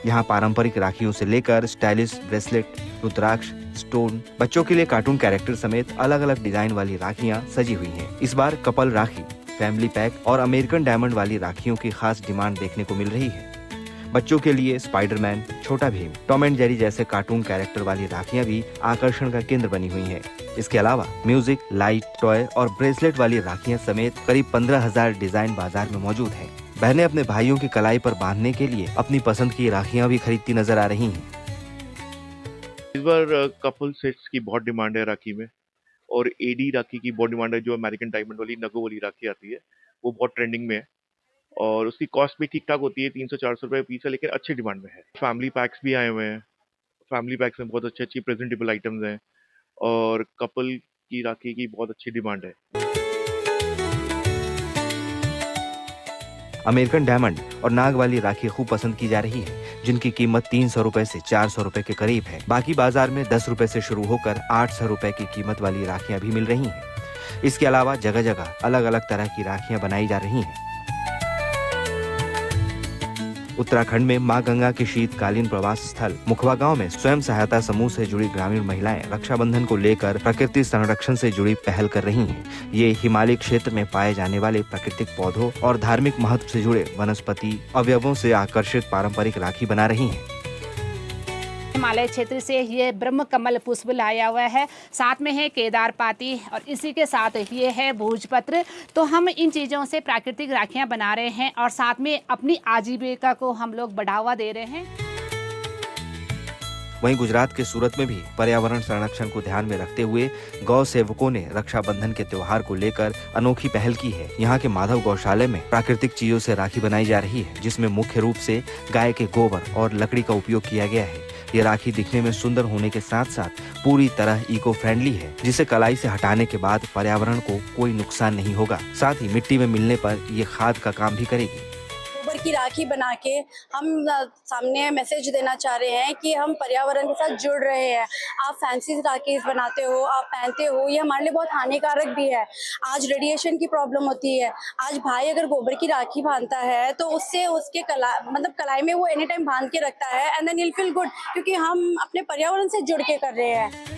Speaker 3: यहाँ पारंपरिक राखियों से लेकर स्टाइलिश ब्रेसलेट, रुद्राक्ष, स्टोन, बच्चों के लिए कार्टून कैरेक्टर समेत अलग अलग डिजाइन वाली राखियाँ सजी हुई हैं। इस बार कपल राखी, फैमिली पैक और अमेरिकन डायमंड वाली राखियों की खास डिमांड देखने को मिल रही है। बच्चों के लिए स्पाइडरमैन, छोटा भीम, टॉम एंड जेरी जैसे कार्टून कैरेक्टर वाली राखियां भी आकर्षण का केंद्र बनी हुई हैं। इसके अलावा म्यूजिक, लाइट, टॉय और ब्रेसलेट वाली राखियां समेत करीब 15,000 डिजाइन बाजार में मौजूद हैं। बहनें अपने भाइयों की कलाई पर बांधने के लिए अपनी पसंद की राखियां भी खरीदती नजर आ रही हैं।
Speaker 15: इस बार कपल सेट्स की बहुत डिमांड है राखी में, और एडी राखी की बहुत डिमांड है। जो अमेरिकन डायमंड वाली नगो वाली राखी आती है, वो बहुत ट्रेंडिंग में है और उसकी कॉस्ट भी ठीक ठाक होती है, 300-400 रुपए पीस है, लेकिन अच्छी डिमांड में है। फैमिली पैक्स भी आए हुए हैं। फैमिली पैक्स में बहुत अच्छी प्रेजेंटेबल आइटम्स हैं और कपल की राखी की बहुत अच्छी डिमांड है।
Speaker 3: अमेरिकन डायमंड और नाग वाली राखी खूब पसंद की जा रही है, जिनकी कीमत 300 रुपए से 400 रुपए के करीब है। बाकी बाजार में 10 रुपए से शुरू होकर 800 रुपए की कीमत वाली राखियां भी मिल रही हैं। इसके अलावा जगह जगह अलग अलग तरह की राखियां बनाई जा रही हैं। उत्तराखंड में मां गंगा के शीतकालीन प्रवास स्थल मुखवा गांव में स्वयं सहायता समूह से जुड़ी ग्रामीण महिलाएं रक्षाबंधन को लेकर प्रकृति संरक्षण से जुड़ी पहल कर रही हैं। ये हिमालय क्षेत्र में पाए जाने वाले प्राकृतिक पौधों और धार्मिक महत्व से जुड़े वनस्पति अवयवों से आकर्षित पारंपरिक राखी बना रही हैं।
Speaker 16: हिमालय क्षेत्र से ये ब्रह्म कमल पुष्प लाया हुआ है, साथ में है केदार पाती और इसी के साथ ये है भोजपत्र। तो हम इन चीज़ों से प्राकृतिक राखियां बना रहे हैं और साथ में अपनी आजीविका को हम लोग बढ़ावा दे रहे हैं।
Speaker 3: वहीं गुजरात के सूरत में भी पर्यावरण संरक्षण को ध्यान में रखते हुए गौ सेवकों ने रक्षाबंधन के त्योहार को लेकर अनोखी पहल की है। यहाँ के माधव गौशाले में प्राकृतिक चीजों से राखी बनाई जा रही है, जिसमें मुख्य रूप से गाय के गोबर और लकड़ी का उपयोग किया गया है। ये राखी दिखने में सुंदर होने के साथ साथ पूरी तरह इको फ्रेंडली है, जिसे कलाई से हटाने के बाद पर्यावरण को कोई नुकसान नहीं होगा। साथ ही मिट्टी में मिलने पर ये खाद का काम भी करेगी।
Speaker 17: गोबर की राखी बना के हम सामने मैसेज देना चाह रहे हैं कि हम पर्यावरण के साथ जुड़ रहे हैं। आप फैंसी राखी बनाते हो, आप पहनते हो, ये हमारे लिए बहुत हानिकारक भी है। आज रेडिएशन की प्रॉब्लम होती है। आज भाई अगर गोबर की राखी बांधता है तो उससे उसके कलाई में वो एनी टाइम बांध के रखता है and then you feel good, क्योंकि हम अपने पर्यावरण से जुड़ के कर रहे हैं।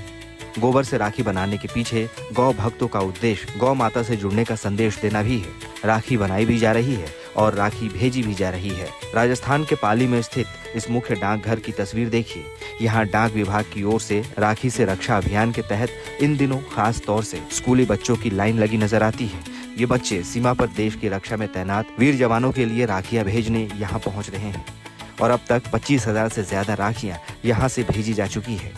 Speaker 3: गोबर से राखी बनाने के पीछे गौ भक्तों का उद्देश्य गौ माता से जुड़ने का संदेश देना भी है। राखी बनाई भी जा रही है और राखी भेजी भी जा रही है। राजस्थान के पाली में स्थित इस मुख्य डाकघर की तस्वीर देखिए। यहाँ डाक विभाग की ओर से राखी से रक्षा अभियान के तहत इन दिनों खास तौर से स्कूली बच्चों की लाइन लगी नजर आती है। ये बच्चे सीमा पर देश की रक्षा में तैनात वीर जवानों के लिए राखियां भेजने यहाँ पहुँच रहे हैं और अब तक 25,000 से ज्यादा राखियां यहाँ से भेजी जा चुकी है।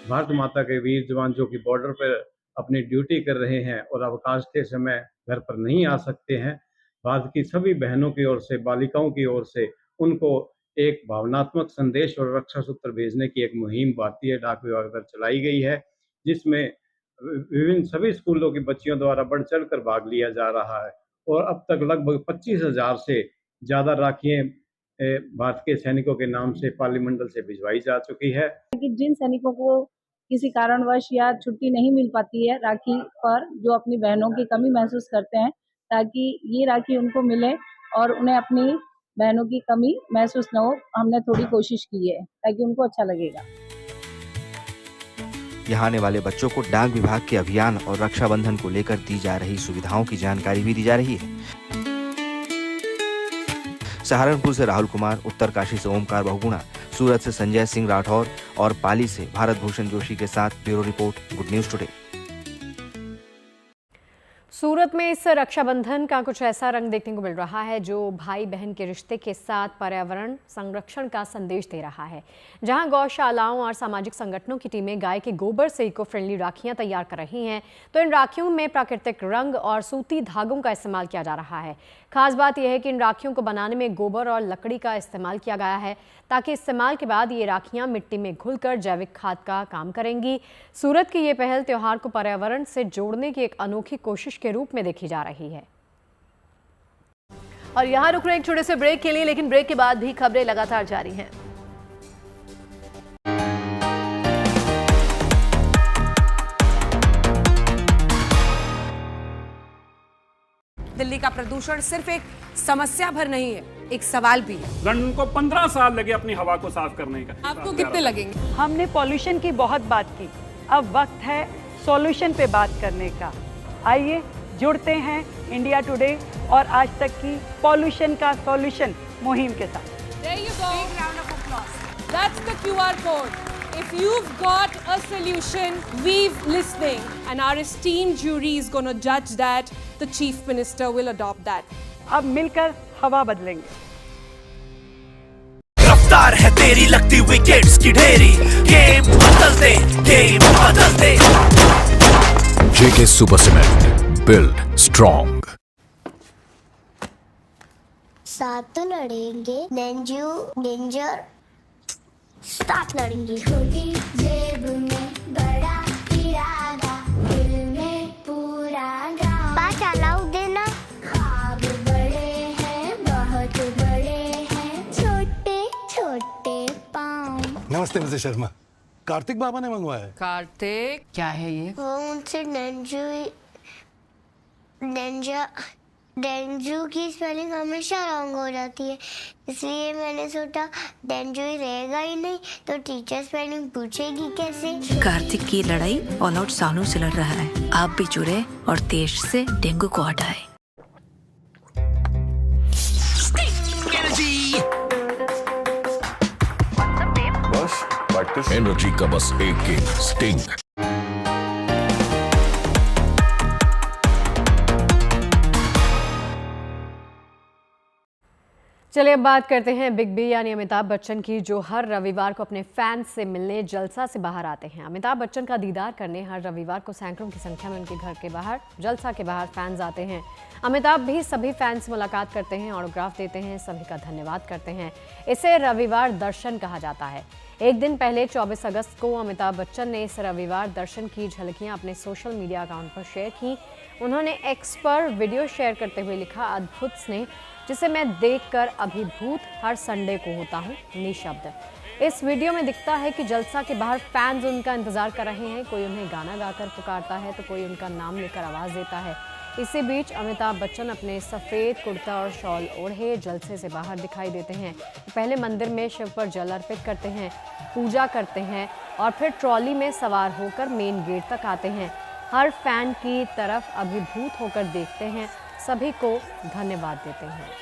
Speaker 18: भारत माता के वीर जवान जो कि बॉर्डर पर अपनी ड्यूटी कर रहे हैं और अवकाश के समय घर पर नहीं आ सकते हैं, भारत की सभी बहनों की ओर से, बालिकाओं की ओर से उनको एक भावनात्मक संदेश और रक्षा सूत्र भेजने की एक मुहिम भारतीय डाक विभाग द्वारा चलाई गई है, जिसमें विभिन्न सभी स्कूलों की बच्चियों द्वारा बढ़ चढ़कर भाग लिया जा रहा है और अब तक लगभग 25,000 से ज़्यादा राखियाँ भारत के सैनिकों के नाम से पाली मंडल से भिजवाई जा चुकी है।
Speaker 19: कि जिन सैनिकों को किसी कारणवश या छुट्टी नहीं मिल पाती है राखी पर, जो अपनी बहनों की कमी महसूस करते हैं, ताकि ये राखी उनको मिले और उन्हें अपनी बहनों की कमी महसूस न हो, हमने थोड़ी कोशिश की है ताकि उनको अच्छा लगेगा।
Speaker 3: यहाँ आने वाले बच्चों को डाक विभाग के अभियान और रक्षाबंधन को लेकर दी जा रही सुविधाओं की जानकारी भी दी जा रही है। सहारनपुर से राहुल कुमार, उत्तरकाशी से ओमकार बहुगुणा, सूरत से संजय सिंह राठौर और पाली से भारत भूषण जोशी के साथ bureau report, good news today.
Speaker 1: Surat में इस रक्षाबंधन का कुछ ऐसा रंग देखने को मिल रहा है जो भाई बहन के रिश्ते के साथ पर्यावरण संरक्षण का संदेश दे रहा है। जहां गौशालाओं और सामाजिक संगठनों की टीमें गाय के गोबर से इको फ्रेंडली राखियां तैयार कर रही हैं, तो इन राखियों में प्राकृतिक रंग और सूती धागों का इस्तेमाल किया जा रहा है। खास बात यह है कि इन राखियों को बनाने में गोबर और लकड़ी का इस्तेमाल किया गया है, ताकि इस्तेमाल के बाद ये राखियां मिट्टी में घुलकर जैविक खाद का काम करेंगी। सूरत की ये पहल त्योहार को पर्यावरण से जोड़ने की एक अनोखी कोशिश के रूप में देखी जा रही है।
Speaker 2: और यहाँ रुक रहे एक छोटे से ब्रेक के लिए, लेकिन ब्रेक के बाद भी खबरें लगातार जारी हैं।
Speaker 20: दिल्ली का प्रदूषण सिर्फ एक समस्या भर नहीं है, एक सवाल भी है।
Speaker 21: लंदन को 15 साल लगे अपनी हवा को साफ करने का।
Speaker 20: आपको कितने लगेंगे?
Speaker 22: हमने पॉल्यूशन की बहुत बात की, अब वक्त है सॉल्यूशन पे बात करने का। आइए जुड़ते हैं इंडिया टुडे और आज तक की पॉल्यूशन का सॉल्यूशन मुहिम के साथ।
Speaker 20: There you go. Big round of applause. That's the QR code. If you've got a solution, we've listening, and our esteemed jury is going to judge that. The Chief Minister will adopt that.
Speaker 22: अब मिलकर हवा बदलेंगे।
Speaker 23: रफ्तार है तेरी लगती wickets की ढेरी, गेम बदल दे।
Speaker 24: JK super cement, build strong.
Speaker 25: साथ तो लड़ेंगे, डेंजर साथ लड़ेंगे। छोटी जेब में बड़ा इरादा, दिल में पूरा गाँव। बात अलाउ देना। ख्वाब बड़े हैं, बहुत बड़े हैं, छोटे छोटे पाँव।
Speaker 26: नमस्ते मिस्टर शर्मा, कार्तिक बाबा ने मंगवाया है।
Speaker 20: कार्तिक क्या है ये?
Speaker 25: वो उनसे डेंजू की स्पेलिंग हमेशा रॉन्ग हो जाती है, इसलिए मैंने सोचा डेंजू ही रहेगा ही नहीं तो टीचर स्पेलिंग पूछेगी कैसे।
Speaker 27: कार्तिक की लड़ाई ऑल आउट सालों से लड़ रहा है, आप भी जुड़े और देश से डेंगू को हटाए।
Speaker 24: बस एनर्जी का बस एक गेम, स्टिंग।
Speaker 1: चलिए अब बात करते हैं बिग बी यानी अमिताभ बच्चन की, जो हर रविवार को अपने फैंस से मिलने जलसा से बाहर आते हैं। अमिताभ बच्चन का दीदार करने हर रविवार को सैकड़ों की संख्या में उनके घर के बाहर, जलसा के बाहर फैंस आते हैं। अमिताभ भी सभी फैंस से मुलाकात करते हैं, ऑटोग्राफ देते हैं, सभी का धन्यवाद करते हैं। इसे रविवार दर्शन कहा जाता है। एक दिन पहले 24 अगस्त को अमिताभ बच्चन ने इस रविवार दर्शन की झलकियां अपने सोशल मीडिया अकाउंट पर शेयर की। उन्होंने एक्स पर वीडियो शेयर करते हुए लिखा, अद्भुत स्नेह जिसे मैं देखकर अभिभूत हर संडे को होता हूँ निःशब्द। इस वीडियो में दिखता है कि जलसा के बाहर फैंस उनका इंतजार कर रहे हैं। कोई उन्हें गाना गाकर पुकारता है तो कोई उनका नाम लेकर आवाज़ देता है। इसी बीच अमिताभ बच्चन अपने सफ़ेद कुर्ता और शॉल ओढ़े जलसे से बाहर दिखाई देते हैं। पहले मंदिर में शिव पर जल अर्पित करते हैं, पूजा करते हैं और फिर ट्रॉली में सवार होकर मेन गेट तक आते हैं। हर फैन की तरफ अभिभूत होकर देखते हैं, सभी को धन्यवाद देते हैं।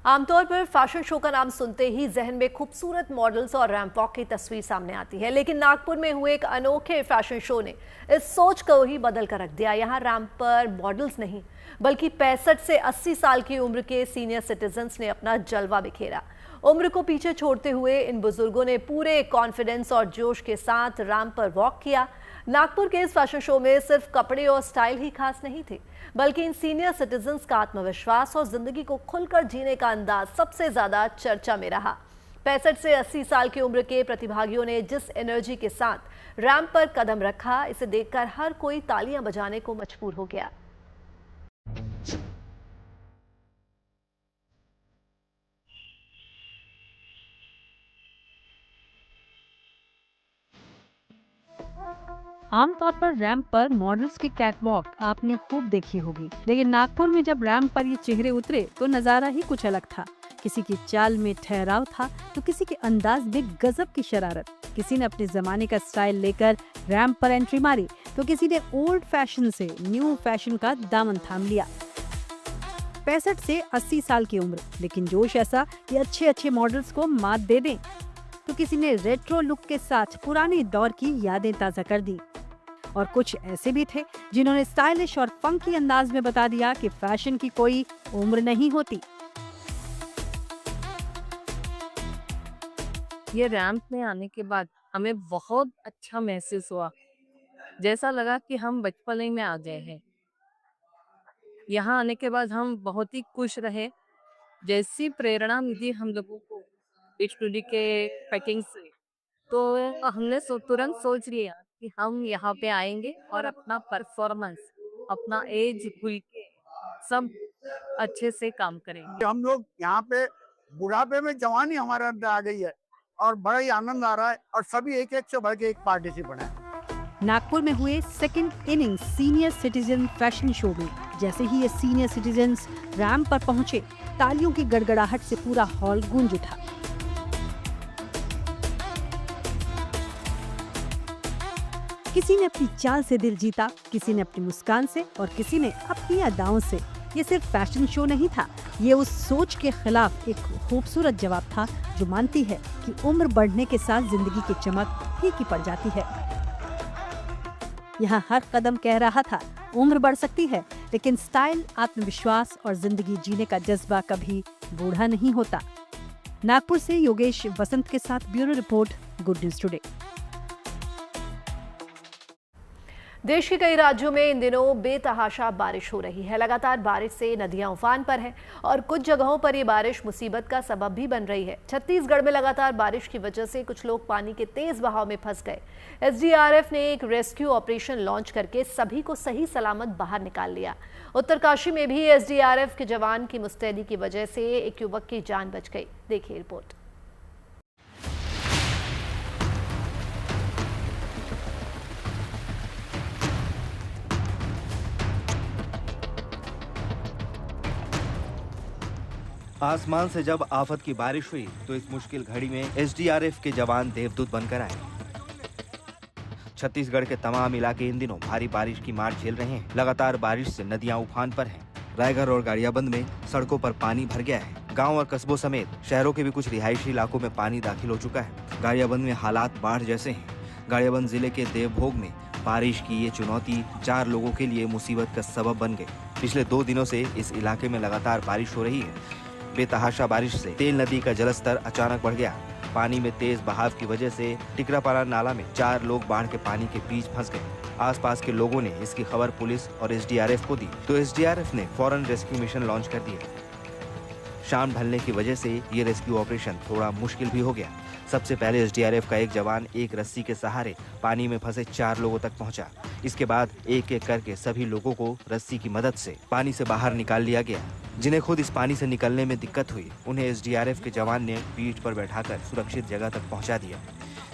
Speaker 2: आमतौर पर फैशन शो का नाम सुनते ही जहन में खूबसूरत मॉडल्स और रैंप वॉक की तस्वीर सामने आती है, लेकिन नागपुर में हुए एक अनोखे फैशन शो ने इस सोच को ही बदल कर रख दिया। यहाँ रैंप पर मॉडल्स नहीं बल्कि 65 से 80 साल की उम्र के सीनियर सिटीजन्स ने अपना जलवा बिखेरा। उम्र को पीछे छोड़ते हुए इन बुजुर्गों ने पूरे कॉन्फिडेंस और जोश के साथ रैंप पर वॉक किया। नागपुर के इस फैशन शो में सिर्फ कपड़े और स्टाइल ही खास नहीं थे, बल्कि इन सीनियर सिटीजन्स का आत्मविश्वास और जिंदगी को खुलकर जीने का अंदाज सबसे ज्यादा चर्चा में रहा। 65 से 80 साल की उम्र के प्रतिभागियों ने जिस एनर्जी के साथ रैंप पर कदम रखा, इसे देखकर हर कोई तालियां बजाने को मजबूर हो गया।
Speaker 4: आमतौर पर रैंप पर मॉडल्स की कैटवॉक आपने खूब देखी होगी, लेकिन नागपुर में जब रैंप पर ये चेहरे उतरे तो नजारा ही कुछ अलग था। किसी की चाल में ठहराव था तो किसी के अंदाज में गजब की शरारत। किसी ने अपने जमाने का स्टाइल लेकर रैंप पर एंट्री मारी तो किसी ने ओल्ड फैशन से न्यू फैशन का दामन थाम लिया। 65 से 80 साल की उम्र, लेकिन जोश ऐसा कि अच्छे मॉडल्स को मात दे दें। तो किसी ने रेट्रो लुक के साथ पुराने दौर की यादें ताजा कर दी, और कुछ ऐसे भी थे जिन्होंने स्टाइलिश और फंकी अंदाज में बता दिया कि फैशन की कोई उम्र नहीं होती।
Speaker 6: ये रैंप में आने के बाद हमें बहुत अच्छा महसूस हुआ, जैसा लगा कि हम बचपन में आ गए हैं। यहाँ आने के बाद हम बहुत ही खुश रहे, जैसी प्रेरणा मिली हम लोगों को स्टूडियो के पैकिंग से, तो हमने तुरंत सोच लिया कि हम यहाँ पे आएंगे और अपना परफॉर्मेंस, अपना एज भूल के सब अच्छे से काम करेंगे।
Speaker 7: हम लोग यहाँ पे बुढ़ापे में जवानी हमारे अंदर आ गई है और बड़ा ही आनंद आ रहा है, और सभी एक से बढ़ के एक पार्टिसिपेंट है।
Speaker 4: नागपुर में हुए second innings senior citizen fashion show में जैसे ही ये सीनियर सिटीजन्स रैंप पर पहुंचे, तालियों की गड़गड़ाहट से पूरा हॉल गूंज उठा। किसी ने अपनी चाल से दिल जीता, किसी ने अपनी मुस्कान से और किसी ने अपनी अदाओं से। ये सिर्फ फैशन शो नहीं था, ये उस सोच के खिलाफ एक खूबसूरत जवाब था जो मानती है कि उम्र बढ़ने के साथ जिंदगी की चमक फीकी पड़ जाती है। यहाँ हर कदम कह रहा था, उम्र बढ़ सकती है, लेकिन स्टाइल, आत्मविश्वास और जिंदगी जीने का जज्बा कभी बूढ़ा नहीं होता। नागपुर से योगेश वसंत के साथ bureau report, good news today.
Speaker 2: देश के कई राज्यों में इन दिनों बेतहाशा बारिश हो रही है। लगातार बारिश से नदियां उफान पर हैं और कुछ जगहों पर ये बारिश मुसीबत का सबब भी बन रही है। छत्तीसगढ़ में लगातार बारिश की वजह से कुछ लोग पानी के तेज बहाव में फंस गए। एसडीआरएफ ने एक रेस्क्यू ऑपरेशन लॉन्च करके सभी को सही सलामत बाहर निकाल लिया। उत्तरकाशी में भी एसडीआरएफ के जवान की मुस्तैदी की वजह से एक युवक की जान बच गई। देखिए रिपोर्ट।
Speaker 3: आसमान से जब आफत की बारिश हुई तो इस मुश्किल घड़ी में एसडीआरएफ के जवान देवदूत बनकर आए। छत्तीसगढ़ के तमाम इलाके इन दिनों भारी बारिश की मार झेल रहे हैं। लगातार बारिश से नदियां उफान पर हैं। रायगढ़ और गाड़ियाबंद में सड़कों पर पानी भर गया है। गांव और कस्बों समेत शहरों के भी कुछ रिहायशी इलाकों में पानी दाखिल हो चुका है। गाड़ियाबंद में हालात बाढ़ जैसे हैं। गाड़ियाबंद जिले के देवभोग में बारिश की ये चुनौती 4 लोगों के लिए मुसीबत का सबब बन गई। पिछले 2 दिनों से इस इलाके में लगातार बारिश हो रही है। बेतहाशा बारिश से तेल नदी का जलस्तर अचानक बढ़ गया। पानी में तेज बहाव की वजह से टिकरापारा नाला में 4 लोग बाढ़ के पानी के बीच फंस गए। आसपास के लोगों ने इसकी खबर पुलिस और एसडीआरएफ को दी तो एसडीआरएफ ने फौरन रेस्क्यू मिशन लॉन्च कर दिया। शाम ढलने की वजह से ये रेस्क्यू ऑपरेशन थोड़ा मुश्किल भी हो गया। सबसे पहले एसडीआरएफ का एक जवान एक रस्सी के सहारे पानी में फंसे 4 लोगों तक पहुंचा। इसके बाद एक एक करके सभी लोगों को रस्सी की मदद से पानी से बाहर निकाल लिया गया। जिन्हें खुद इस पानी से निकलने में दिक्कत हुई, उन्हें एसडीआरएफ के जवान ने पीठ पर बैठाकर सुरक्षित जगह तक पहुंचा दिया।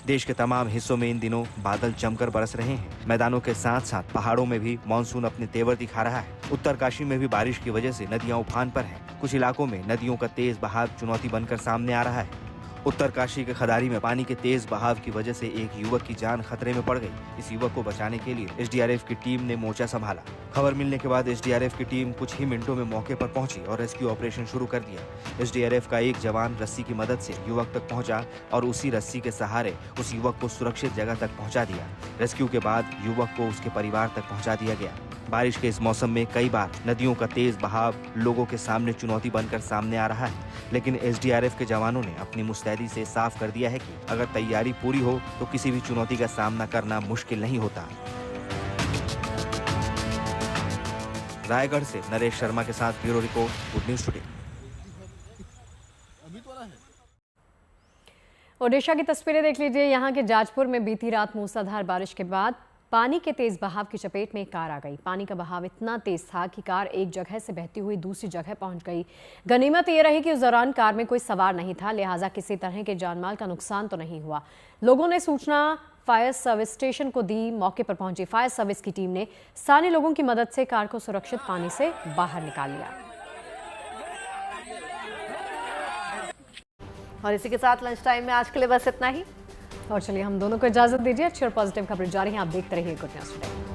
Speaker 3: देश के तमाम हिस्सों में इन दिनों बादल जमकर बरस रहे हैं। मैदानों के साथ साथ पहाड़ों में भी मानसून अपने तेवर दिखा रहा है। उत्तरकाशी में भी बारिश की वजह से नदियां उफान पर हैं। कुछ इलाकों में नदियों का तेज बहाव चुनौती बनकर सामने आ रहा है। उत्तरकाशी के खदारी में पानी के तेज बहाव की वजह से एक युवक की जान खतरे में पड़ गई। इस युवक को बचाने के लिए एसडीआरएफ की टीम ने मोर्चा संभाला। खबर मिलने के बाद एसडीआरएफ की टीम कुछ ही मिनटों में मौके पर पहुंची और रेस्क्यू ऑपरेशन शुरू कर दिया। एसडीआरएफ का एक जवान रस्सी की मदद से युवक तक पहुंचा और उसी रस्सी के सहारे उस युवक को सुरक्षित जगह तक पहुंचा दिया। रेस्क्यू के बाद युवक को उसके परिवार तक पहुंचा दिया गया। बारिश के इस मौसम में कई बार नदियों का तेज बहाव लोगों के सामने चुनौती बनकर सामने आ रहा है, लेकिन एसडीआरएफ के जवानों ने अपनी मुस्तैदी से साफ कर दिया है कि अगर तैयारी पूरी हो तो किसी भी चुनौती का सामना करना मुश्किल नहीं होता। रायगढ़ से नरेश शर्मा के साथ bureau report, good news today.
Speaker 1: Odisha की तस्वीरें देख लीजिए। यहाँ के जाजपुर में बीती रात मूसलाधार बारिश के बाद पानी के तेज बहाव की चपेट में एक कार आ गई। पानी का बहाव इतना तेज था कि कार एक जगह से बहती हुई दूसरी जगह पहुंच गई। गनीमत ये रही कि उस दौरान कार में कोई सवार नहीं था, लिहाजा किसी तरह के जानमाल का नुकसान तो नहीं हुआ। लोगों ने सूचना फायर सर्विस स्टेशन को दी। मौके पर पहुंची फायर सर्विस की टीम ने स्थानीय लोगों की मदद से कार को सुरक्षित पानी से बाहर निकाल लिया।
Speaker 2: और इसी के साथ लंच टाइम में आज के लिए बस इतना ही।
Speaker 1: और चलिए हम दोनों को इजाजत दीजिए। अच्छी और पॉजिटिव खबरें जारी हैं, आप देखते रहिए गुड न्यूज टुडे।